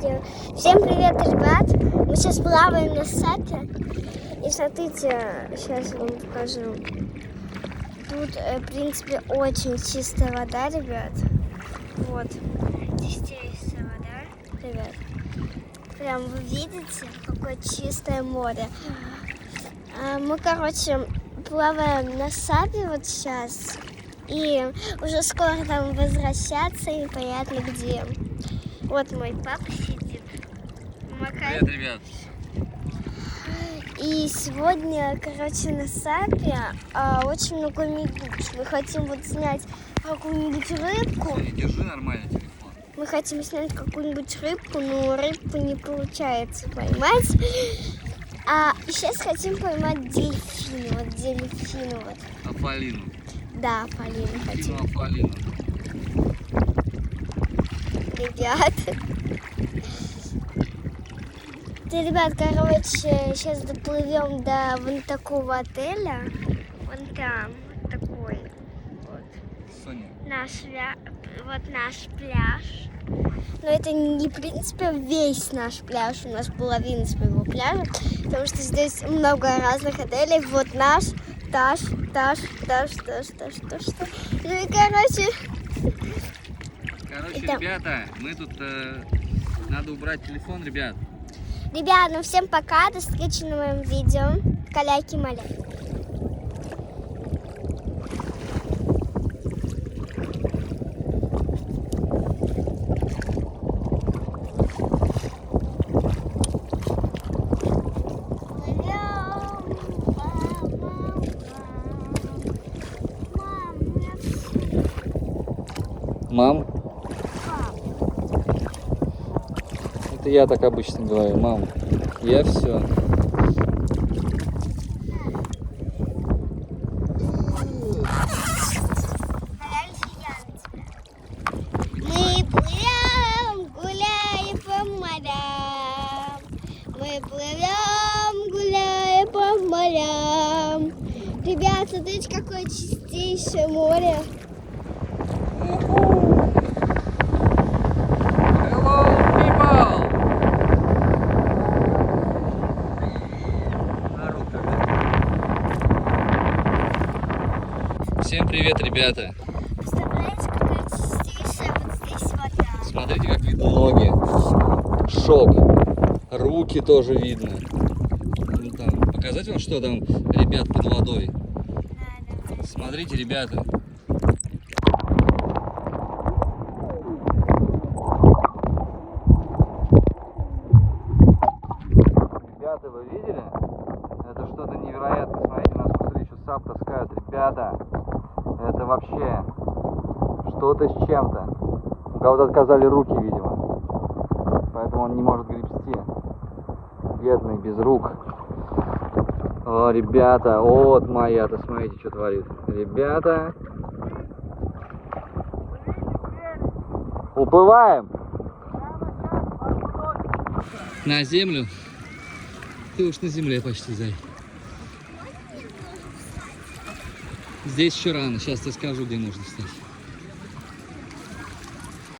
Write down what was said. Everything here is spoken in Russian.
видео. Всем привет, ребят! Мы сейчас плаваем на сапе. И смотрите, сейчас я вам покажу. Тут, в принципе, очень чистая вода, ребят. Вот. Чистейшая вода, ребят. Прям вы видите, какое чистое море. Мы, короче, плаваем на сапе вот сейчас. И уже скоро там возвращаться, и непонятно где. Вот мой папа сидит. Привет, ребят. И сегодня, короче, на сапе очень много медуз. Мы хотим вот снять какую-нибудь рыбку. Держи нормально телефон. Мы хотим снять какую-нибудь рыбку, но рыбку не получается поймать. Сейчас хотим поймать дельфину. Вот дельфину вот. Афалину. Да, Полину хотим. Афалину. Ребят. Ребят, короче, сейчас доплывем до вон такого отеля. Вон там, вот такой. Вот. Соня. Вот наш пляж. Но это не, в принципе, весь наш пляж. У нас половина своего пляжа. Потому что здесь много разных отелей. Вот наш. Таш. Ну и короче, ребята, мы тут надо убрать телефон, ребят. Ребят, ну всем пока, до встречи на моем видео. Каляки-маляки. Мам? Это я так обычно говорю, мам. Я все. Мы плывем, гуляем по морям. Мы плывем, гуляем по морям. Ребят, смотрите, какое чистейшее море. Всем привет, ребята! Представляете, какая чистейшая вот здесь вода. Смотрите, как видно ноги. Шок. Руки тоже видно. Ну, там. Показать вам, что там, ребят, под водой? Да. Смотрите, ребята. Ребята, вы видели? Это что-то невероятное. Смотрите, нас посмотрите, еще сап таскают. Ребята, это вообще что-то с чем-то. У кого-то отказали руки, видимо. Поэтому он не может гребсти. Бедный, без рук. О, ребята, вот моя-то, смотрите, что творит. Ребята. Уплываем. На землю. Ты уж на земле почти, зай. Здесь еще рано, сейчас я скажу, где нужно встать.